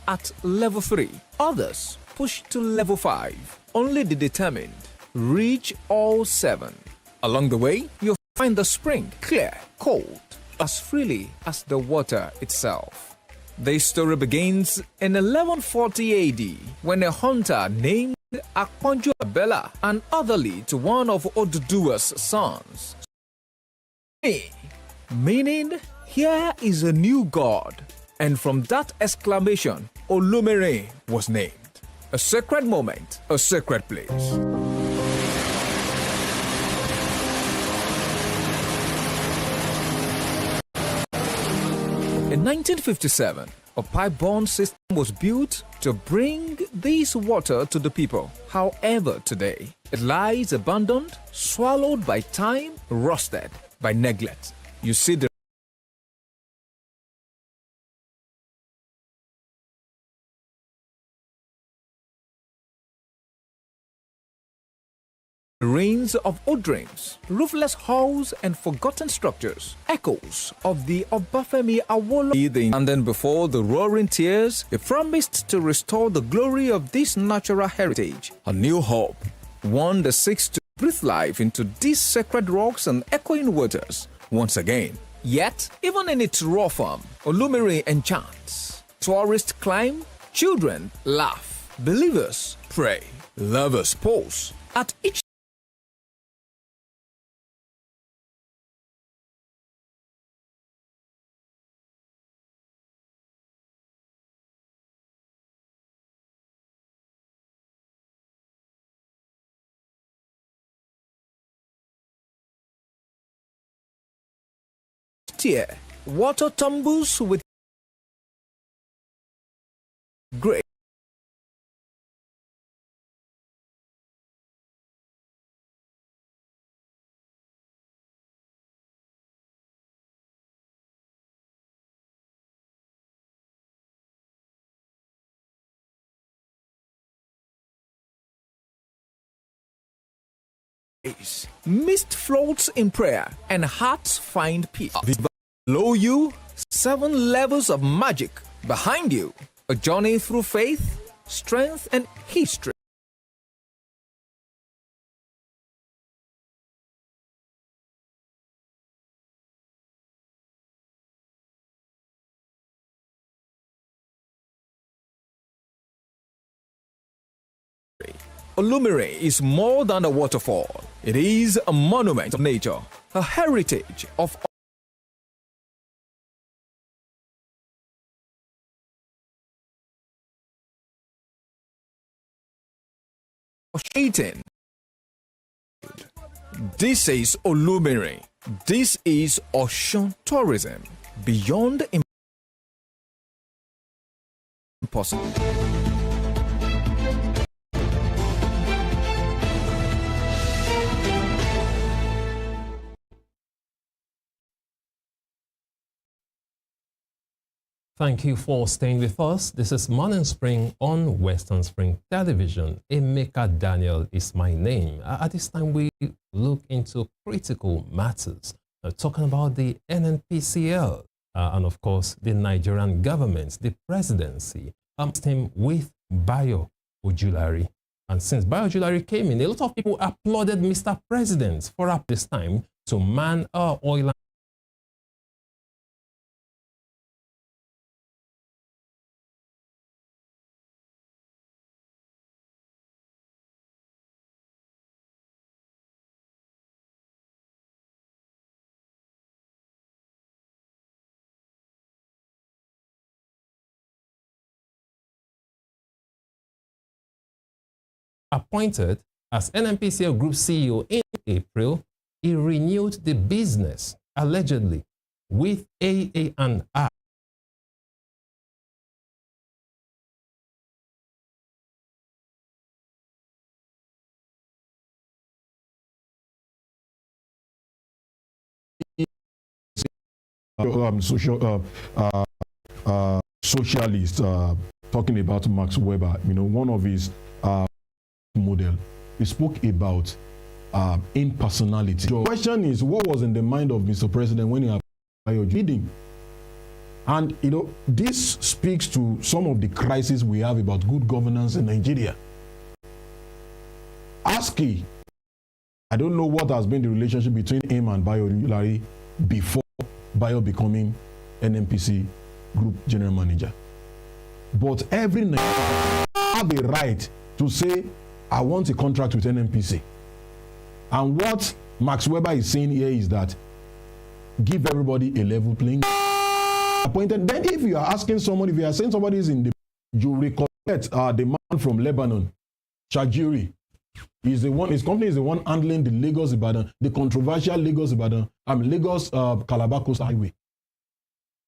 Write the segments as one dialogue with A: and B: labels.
A: at level 3. Others push to level 5. Only the determined reach all 7. Along the way, you'll find the spring clear, cold, as freely as the water itself. This story begins in 1140 AD when a hunter named Akponju Abela and otherly to one of Oduduwa's sons. Meaning, here is a new god. And from that exclamation, Olumere was named. A sacred moment, a sacred place. In 1957, a pipe-borne system was built to bring this water to the people. However, today, it lies abandoned, swallowed by time, rusted by neglect. You see the rains of old dreams, roofless halls and forgotten structures, echoes of the Obafemi Awolowo. And then before the roaring tears, he promised to restore the glory of this natural heritage. A new hope, one that seeks to breathe life into these sacred rocks and echoing waters once again. Yet, even in its raw form, Olumere enchants. Tourists climb, children laugh, believers pray, lovers pause. At each year, water tumbles with grace. Mist floats in prayer and hearts find peace. Below you, 7 levels of magic. Behind you, a journey through faith, strength, and history. Olumere is more than a waterfall. It is a monument of nature, a heritage of Shaitan. This is Olumere. This is Osun tourism. Beyond impossible.
B: Thank you for staying with us. This is Morning Spring on Western Spring Television. Emeka Daniel is my name. At this time, we look into critical matters, talking about the NNPCL and, of course, the Nigerian government, the presidency. I'm staying with Bayo Ojulari. And since Bayo Ojulari came in, a lot of people applauded Mr. President for up this time to man our oil and appointed as NNPCL Group CEO in April, he renewed the business, allegedly, with AA&I.
C: Socialist talking about Max Weber, one of his model. He spoke about impersonality. The question is, what was in the mind of Mr. President when he applied bidding? And, this speaks to some of the crises we have about good governance in Nigeria. ASCII, I don't know what has been the relationship between him and Bayo Larry before Bayo becoming NNPC Group General Manager. But every Nigerian have a right to say, I want a contract with NNPC. And what Max Weber is saying here is that give everybody a level playing appointed. Then if you are asking somebody, if you are saying somebody is in the, you recollect the man from Lebanon, Shajiri. He's the one, his company is the one handling the Lagos Ibadan, the controversial Lagos Ibadan, Lagos Calabar Coast Highway.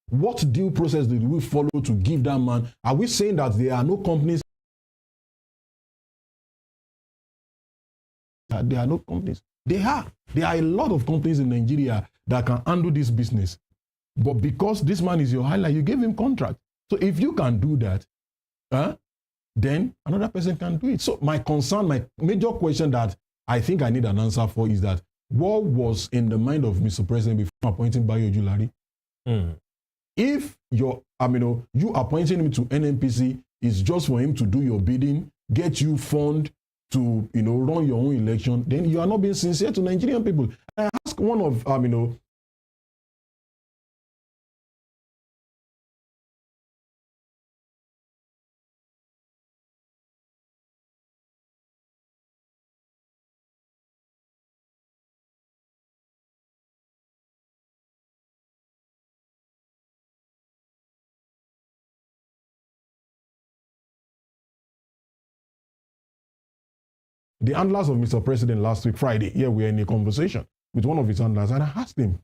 C: What due process did we follow to give that man? Are we saying that there are no companies? There are no companies. There are a lot of companies in Nigeria that can handle this business. But because this man is your highlight, you gave him contract. So if you can do that, then another person can do it. So my concern, my major question that I think I need an answer for is that what was in the mind of Mr. President before appointing Bayo Julari? If you appointing him to NNPC is just for him to do your bidding, get you fund to run your own election, then you are not being sincere to Nigerian people. I ask one of the handlers of Mr. President last week, Friday. Here we are in a conversation with one of his handlers, and I asked him.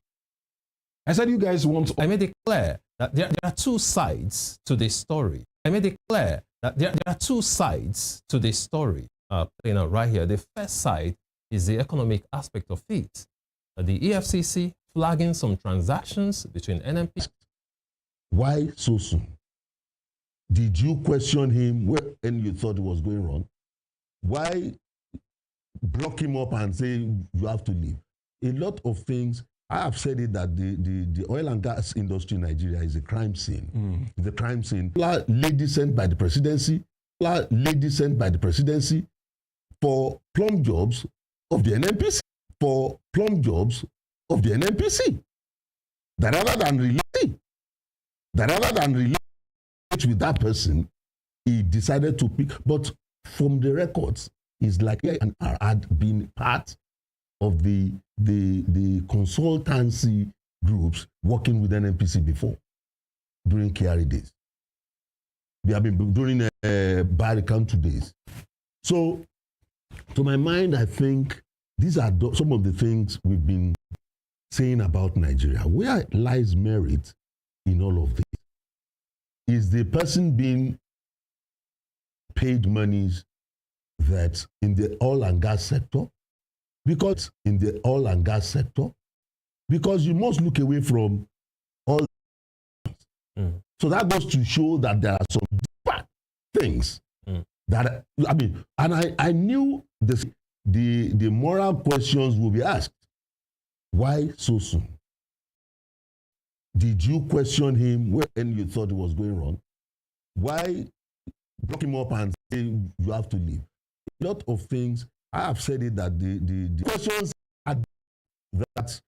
C: I said, you guys want...
B: I made it clear that there are two sides to this story. I made it clear that there are two sides to this story. Right here, the first side is the economic aspect of it. The EFCC flagging some transactions between NNPC.
D: Why so soon? Did you question him when you thought it was going wrong? Why block him up and say you have to leave? A lot of things. I have said it that the oil and gas industry in Nigeria is a crime scene. The crime scene. Lady sent by the presidency. Lady sent by the presidency for plum jobs of the NNPC. For plum jobs of the NNPC. That rather than relate with that person, he decided to pick. But from the records, it's like he had been part of the consultancy groups working with NNPC before, during KRA days. They have been during Barry County days. So, to my mind, I think these are some of the things we've been saying about Nigeria. Where lies merit in all of this? Is the person being paid monies that in the oil and gas sector? Because in the oil and gas sector, because you must look away from all. So that goes to show that there are some deeper things that and I knew the moral questions will be asked. Why so soon? Did you question him when you thought it was going wrong? Why block him up and say you have to leave? A lot of things. I have said it that the questions are that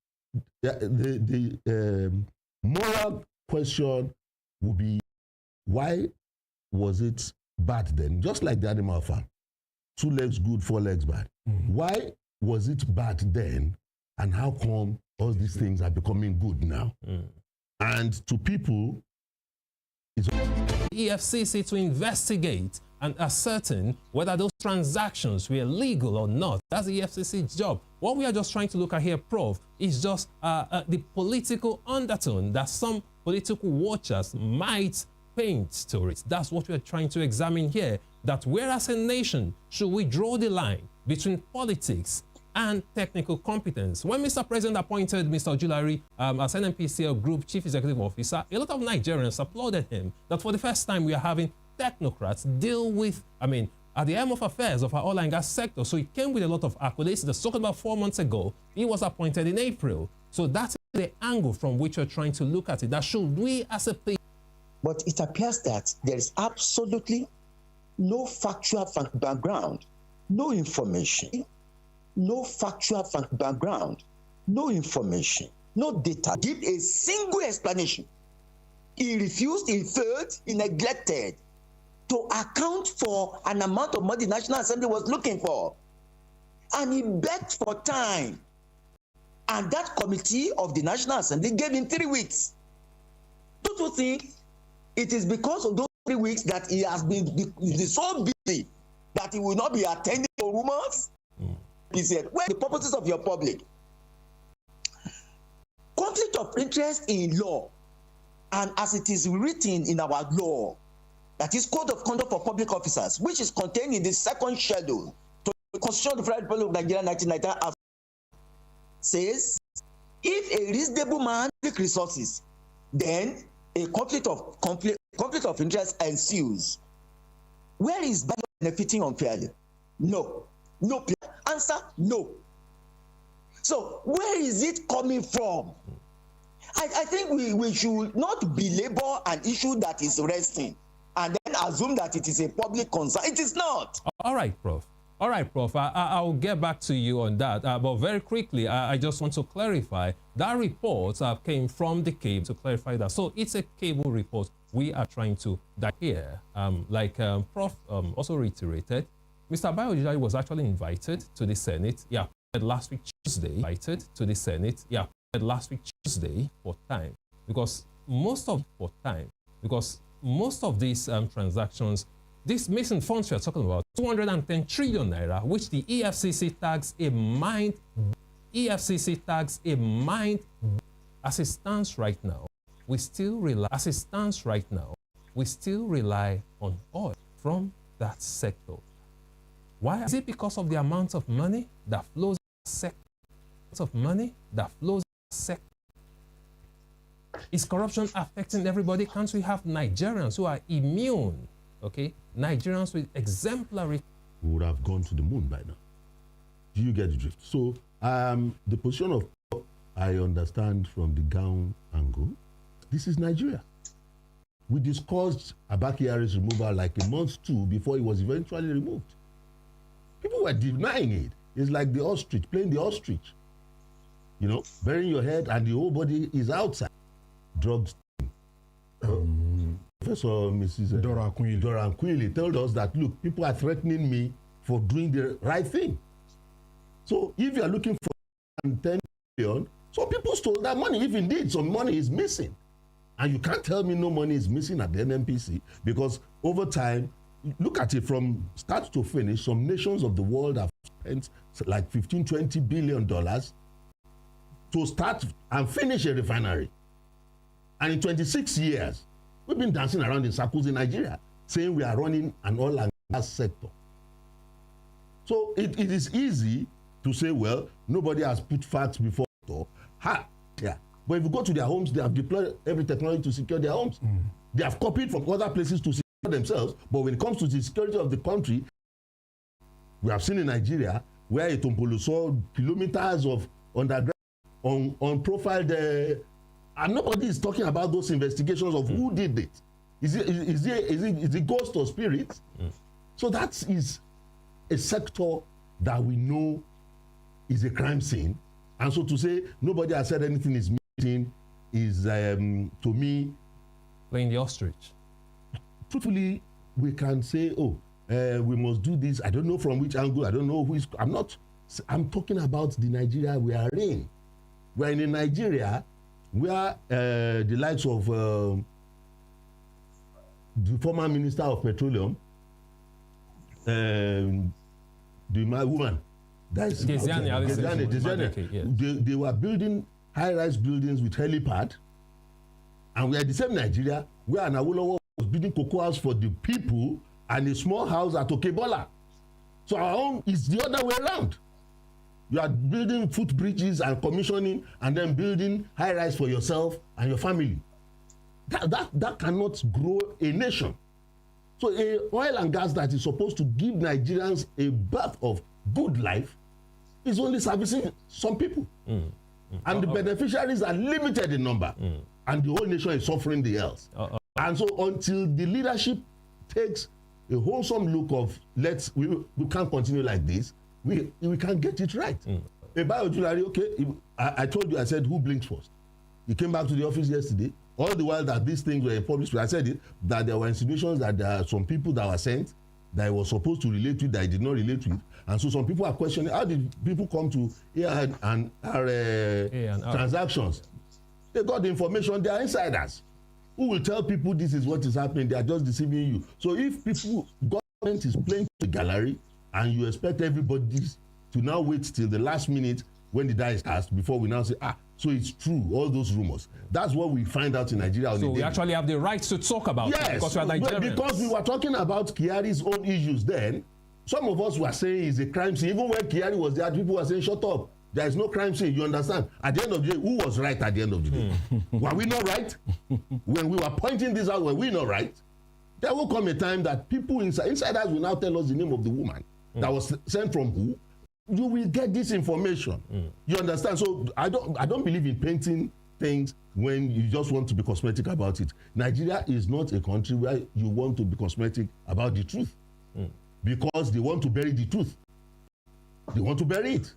D: the moral question would be, why was it bad then? Just like the animal farm. 2 legs good, 4 legs bad. Why was it bad then? And how come all these things are becoming good now? And to people, it's
B: EFCC to investigate and ascertain whether those transactions were legal or not. That's the EFCC's job. What we are just trying to look at here, Prof, is just the political undertone that some political watchers might paint to it. That's what we are trying to examine here, that whereas a nation, should we draw the line between politics and technical competence? When Mr. President appointed Mr. Julari as NNPCL Group Chief Executive Officer, a lot of Nigerians applauded him that for the first time we are having technocrats deal with, at the helm of affairs of our oil and gas sector. So he came with a lot of accolades. That's talking about 4 months ago. He was appointed in April. So that's the angle from which you're trying to look at it. That should we as a people.
E: But it appears that there is absolutely no factual background, no information, no factual background, no information, no data. Give a single explanation. He refused, he failed, he neglected to account for an amount of money the National Assembly was looking for. And he begged for time. And that committee of the National Assembly gave him 3 weeks. Don't you think it is because of those 3 weeks that he has been so busy that he will not be attending to rumors? He said, where are the purposes of your public? Conflict of interest in law, and as it is written in our law, that is Code of Conduct for Public Officers, which is contained in the second schedule to the Constitution of the Federal Republic of Nigeria 1999, says, if a reasonable man takes resources, then a conflict of interest ensues. Where is benefiting unfairly? No. No. Answer, no. So where is it coming from? I think we should not belabor an issue that is resting and then assume that it is a public concern. It is not.
B: All right, Prof. All right, Prof. I'll get back to you on that. But very quickly, I just want to clarify that report came from the cable to clarify that. So it's a cable report. We are trying to here, like Prof also reiterated, Mr. Abayomi was actually invited to the Senate. Yeah, last week Tuesday. Invited to the Senate. Yeah, last week Tuesday for time because most of these transactions. This missing funds we are talking about, 210 trillion naira, which the EFCC tags a mind. As it stands right now, we still rely. On oil from that sector. Why is it? Because of the amount of money that flows sector. Is corruption affecting everybody? Can't we have Nigerians who are immune? Okay, Nigerians with exemplary.
D: We would have gone to the moon by now. Do you get the drift? So the position of I understand from the gown angle, this is Nigeria. We discussed Abakiari's removal like a month or two before he was eventually removed. People were denying it. It's like the ostrich, playing the ostrich. You know, burying your head and the whole body is outside. Drugs. Professor Mrs. Dora Quinley told us that, look, people are threatening me for doing the right thing. So if you are looking for 10 billion, so people stole that money. If indeed some money is missing, and you can't tell me no money is missing at the NNPC, because over time, look at it from start to finish, some nations of the world have spent like $15–20 billion to start and finish a refinery. And in 26 years, we've been dancing around in circles in Nigeria, saying we are running an oil and gas sector. So it is easy to say, well, nobody has put facts before. Yeah. But if you go to their homes, they have deployed every technology to secure their homes. They have copied from other places to secure themselves. But when it comes to the security of the country, we have seen in Nigeria where Etompolo saw kilometers of underground unprofiled. And nobody is talking about those investigations of who did it. Is it ghost or spirit? So that is a sector that we know is a crime scene. And so to say nobody has said anything is missing is, to me,
B: playing the ostrich.
D: Truthfully, we can say, oh, we must do this. I don't know from which angle. I don't know who is. I'm talking about the Nigeria we are in. We are in a Nigeria where the likes of the former Minister of Petroleum, the woman, that is they were building high-rise buildings with helipad, and we are the same Nigeria where Awolowo was building cocoa house for the people and a small house at Okebola. So our own is the other way around. You are building footbridges and commissioning and then building high-rise for yourself and your family. That cannot grow a nation. So oil and gas that is supposed to give Nigerians a birth of good life is only servicing some people. And the beneficiaries are limited in number. And the whole nation is suffering the else. And so until the leadership takes a wholesome look of we can't continue like this, we can't get it right. Okay, I told you, I said, who blinked first? He came back to the office yesterday. All the while that these things were in public, I said that there were insinuations that there are some people that were sent that I was supposed to relate with that I did not relate with. And so some people are questioning, how did people come to transactions? They got the information, they are insiders. Who will tell people this is what is happening? They are just deceiving you. So if government is playing to the gallery and you expect everybody to now wait till the last minute when the die is cast before we now say, so it's true, all those rumors. That's what we find out in Nigeria.
B: So we actually have the right to talk about it because we are Nigerians.
D: Because we were talking about Kyari's own issues then. Some of us were saying it's a crime scene. Even when Kyari was there, people were saying, shut up. There is no crime scene, you understand? At the end of the day, who was right at the end of the day? Were we not right? When we were pointing this out, were we not right? There will come a time that people insiders will now tell us the name of the woman that was sent from who. You will get this information. You understand? So I don't believe in painting things when you just want to be cosmetic about it. Nigeria is not a country where you want to be cosmetic about the truth. Because they want to bury the truth. They want to bury it.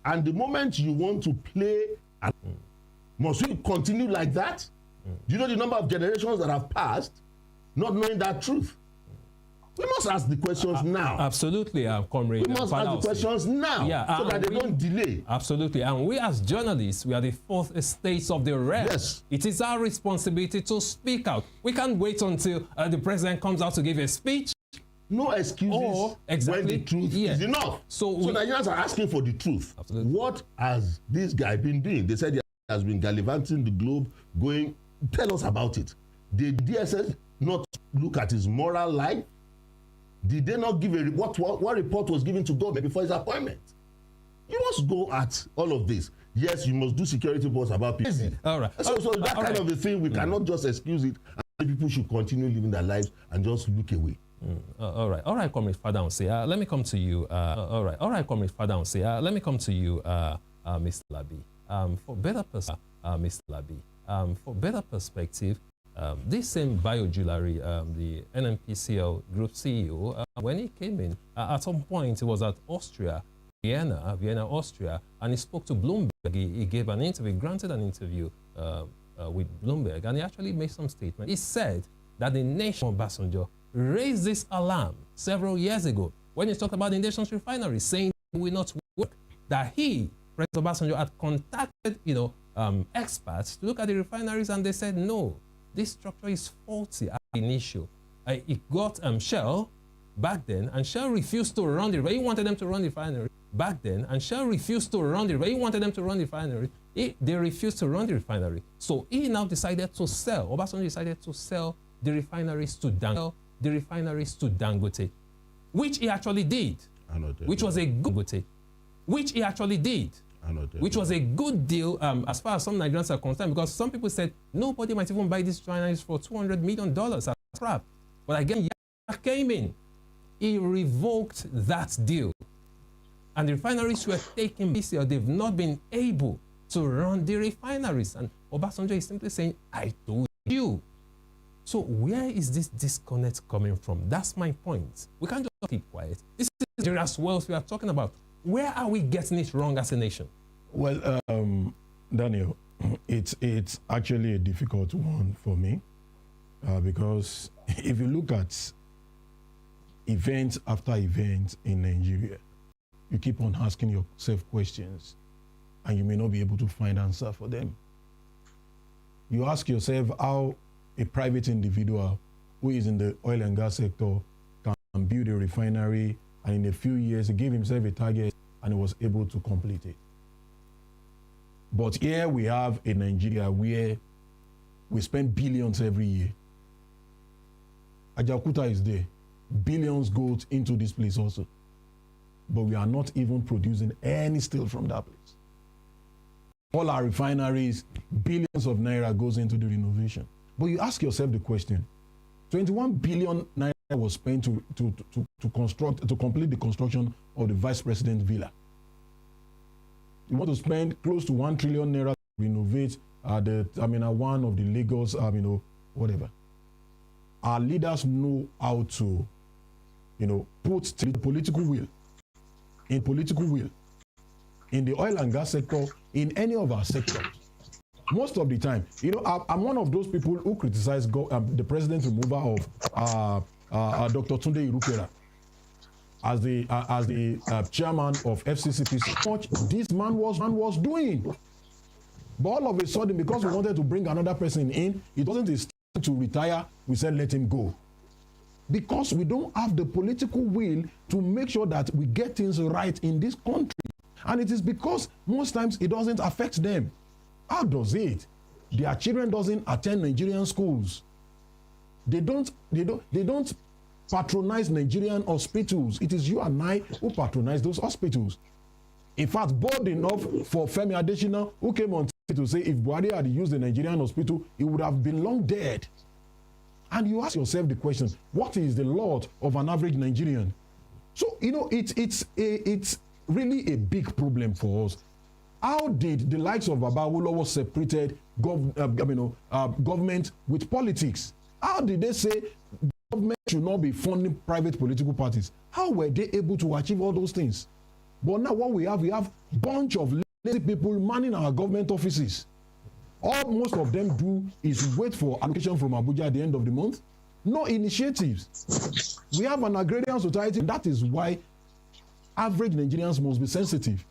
D: And the moment you want to play, must we continue like that? Do you know the number of generations that have passed not knowing that truth? We must ask the questions now.
B: Absolutely, Comrade.
D: We must ask the questions now so that they don't delay.
B: Absolutely. And we as journalists, we are the fourth estate of the realm.
D: Yes.
B: It is our responsibility to speak out. We can't wait until the president comes out to give a speech.
D: No excuses when the truth is enough. So Nigerians are asking for the truth.
B: Absolutely.
D: What has this guy been doing? They said he has been gallivanting the globe, going. Tell us about it. Did DSS not look at his moral life? Did they not give a report? What report was given to government before his appointment? You must go at all of this. Yes, you must do security reports about people.
B: All right.
D: So that kind of a thing, we cannot just excuse it. And people should continue living their lives and just look away.
B: All right, Comrade Fadanse. Let me come to you. All right, Comrade Fadanse. Let me come to you, Mr. Labi. For better perspective, this same Biojulari, the NNPCL Group CEO, when he came in, at some point he was at Vienna, Austria, and he spoke to Bloomberg. He gave an interview, granted an interview with Bloomberg, and he actually made some statement. He said that the nation of Obasanjo raised this alarm several years ago when he talked about the nation's refineries, saying it will not work. That he, President Obasanjo, had contacted, experts to look at the refineries, and they said no, this structure is faulty at the initial. It got Shell back then, and Shell refused to run the refinery. He wanted them to run the refinery back then, and Shell refused to run the refinery. He wanted them to run the refinery. They refused to run the refinery. So he now decided to sell. Obasanjo decided to sell the refineries to Dangote, which he actually did, which was a good which was a good deal as far as some Nigerians are concerned, because some people said nobody might even buy these refineries for $200 million as crap. But again, Yahya came in, he revoked that deal, and the refineries were taken BCL. They've not been able to run the refineries, and Obasanjo is simply saying, I told you. So where is this disconnect coming from? That's my point. We can't just keep quiet. This is Nigeria's wealth we are talking about. Where are we getting it wrong as a nation?
C: Well, Daniel, it's actually a difficult one for me because if you look at event after event in Nigeria, you keep on asking yourself questions and you may not be able to find answer for them. You ask yourself how a private individual who is in the oil and gas sector can build a refinery, and in a few years he gave himself a target and he was able to complete it. But here we have a Nigeria where we spend billions every year. Ajaokuta is there. Billions go into this place also. But we are not even producing any steel from that place. All our refineries, billions of naira goes into the renovation. But you ask yourself the question, 21 billion naira was spent to complete the construction of the vice president villa. You want to spend close to 1 trillion naira to renovate one of the Lagos, whatever. Our leaders know how to, put the political will in the oil and gas sector, in any of our sectors. Most of the time, I'm one of those people who criticize the president's removal of Dr. Tunde Irukera as the chairman of FCCPC. Much this man was doing, but all of a sudden, because we wanted to bring another person in, it wasn't his time to retire. We said let him go, because we don't have the political will to make sure that we get things right in this country, and it is because most times it doesn't affect them. How does it? Their children doesn't attend Nigerian schools. They don't patronize Nigerian hospitals. It is you and I who patronize those hospitals. In fact, bold enough for Femi Adesina, who came on to say if Buhari had used the Nigerian hospital, he would have been long dead. And you ask yourself the question, what is the lot of an average Nigerian? So, it's really a big problem for us. How did the likes of Baba Awolowo separated government with politics? How did they say government should not be funding private political parties? How were they able to achieve all those things? But now what we have a bunch of lazy people manning our government offices. All most of them do is wait for allocation from Abuja at the end of the month. No initiatives. We have an agrarian society. That is why average Nigerians must be sensitive.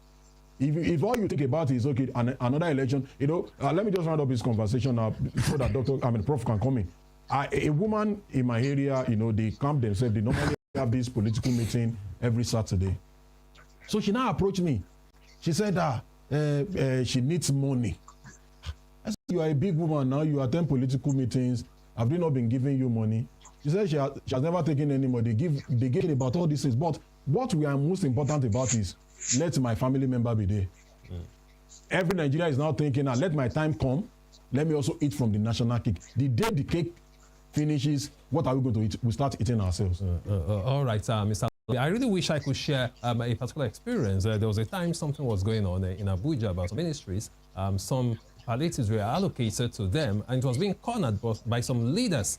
C: If all you think about is, okay, another election, let me just round up this conversation now so that Prof can come in. A woman in my area, they camp themselves, they normally have this political meeting every Saturday. So she now approached me. She said she needs money. I said, you are a big woman now, you attend political meetings. Have they not been giving you money? She said she has never taken any money. They give about all these things. But what we are most important about is let my family member be there. Every Nigerian is now thinking, let my time come. Let me also eat from the national cake. The day the cake finishes, what are we going to eat? We start eating ourselves.
B: All right, Mr. I really wish I could share a particular experience. There was a time something was going on in Abuja about some ministries. Some palliatives were allocated to them, and it was being cornered by some leaders,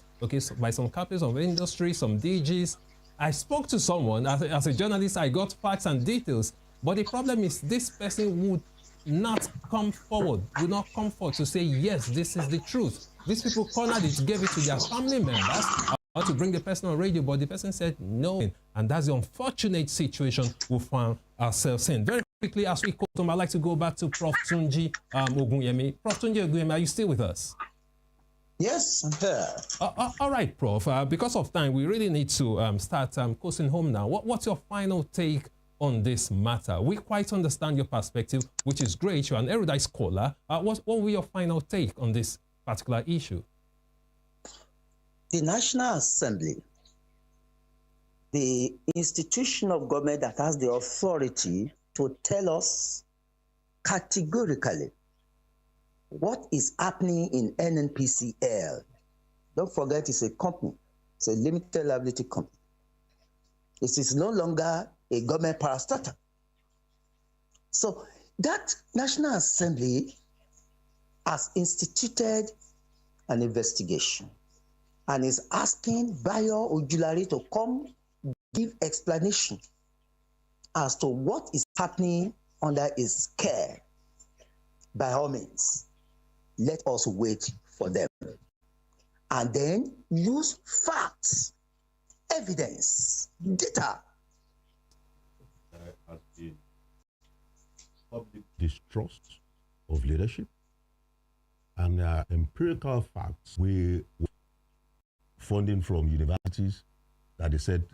B: by some captains of industry, some DGs. I spoke to someone, as a journalist, I got facts and details, but the problem is this person would not come forward to say, yes, this is the truth. These people cornered it, gave it to their family members, or to bring the person on radio, but the person said no. And that's the unfortunate situation we found ourselves in. Very quickly, as we call them, I'd like to go back to Prof. Tunji Ogunyemi. Prof. Tunji Ogunyemi, are you still with us?
E: Yes, I'm here.
B: All right, Prof. Because of time, we really need to start coasting home now. What's your final take on this matter? We quite understand your perspective, which is great. You're an erudite scholar. What will be your final take on this particular issue?
E: The National Assembly, the institution of government that has the authority to tell us categorically what is happening in NNPCL. Don't forget, it's a company. It's a limited liability company. It is no longer a government parastatal. So that National Assembly has instituted an investigation and is asking Bayo Ojulari to come give explanation as to what is happening under his care. By all means, let us wait for them and then use facts, evidence, data.
D: There has been public distrust of leadership, and there are empirical facts. We funding from universities that they said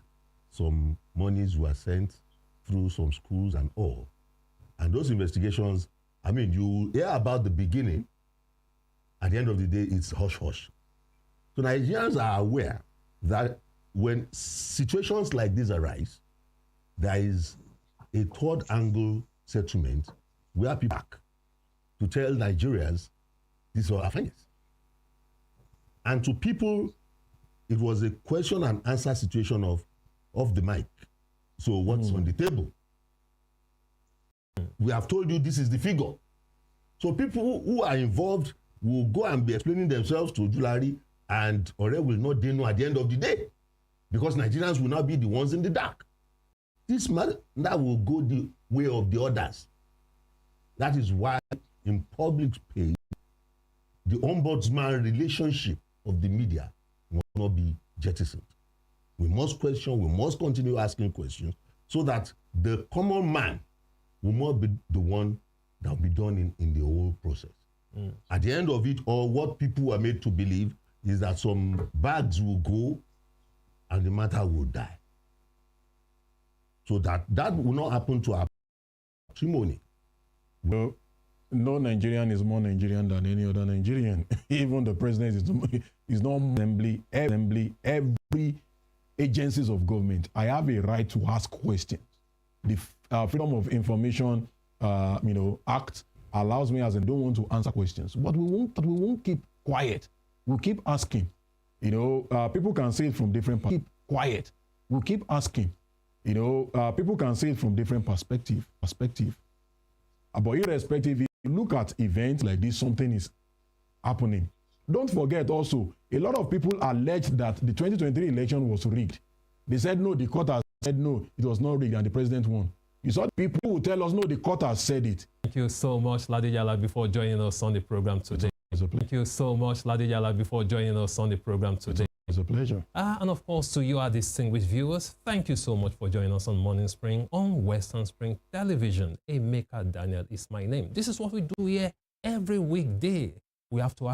D: some monies were sent through some schools and all. And those investigations, I mean, you hear about the beginning. At the end of the day, it's hush-hush. So Nigerians are aware that when situations like this arise, there is a third angle settlement where people back to tell Nigerians this is our offense. And to people, it was a question and answer situation of the mic. So what's on the table? We have told you this is the figure. So people who are involved will go and be explaining themselves to Ojulari, and Ore will not know at the end of the day, because Nigerians will not be the ones in the dark. This man that will go the way of the others. That is why in public space, the ombudsman relationship of the media will not be jettisoned. We must question, we must continue asking questions so that the common man will not be the one that will be done in the whole process. At the end of it all, what people are made to believe is that some bags will go and the matter will die. So that will not happen to our patrimony.
C: Well, no Nigerian is more Nigerian than any other Nigerian. Even the president is not assembly, every agencies of government. I have a right to ask questions. The Freedom of Information, Act allows me, as I don't want to answer questions, but we won't keep quiet. We'll keep asking. People can say it from different. Keep quiet. We'll keep asking. People can say it from different perspective. But irrespective, if you look at events like this, something is happening. Don't forget also, a lot of people alleged that the 2023 election was rigged. They said no, the court has said no, it was not rigged, and the president won. You saw people who tell us no, the court has said it.
B: Thank you so much, Ladijala, before joining us on the program today. Thank you so much, Ladijala, before joining us on the program today.
C: It's a pleasure.
B: And of course, to you, our distinguished viewers, thank you so much for joining us on Morning Spring on Western Spring Television. Emeka Daniel is my name. This is what we do here every weekday. We have to ask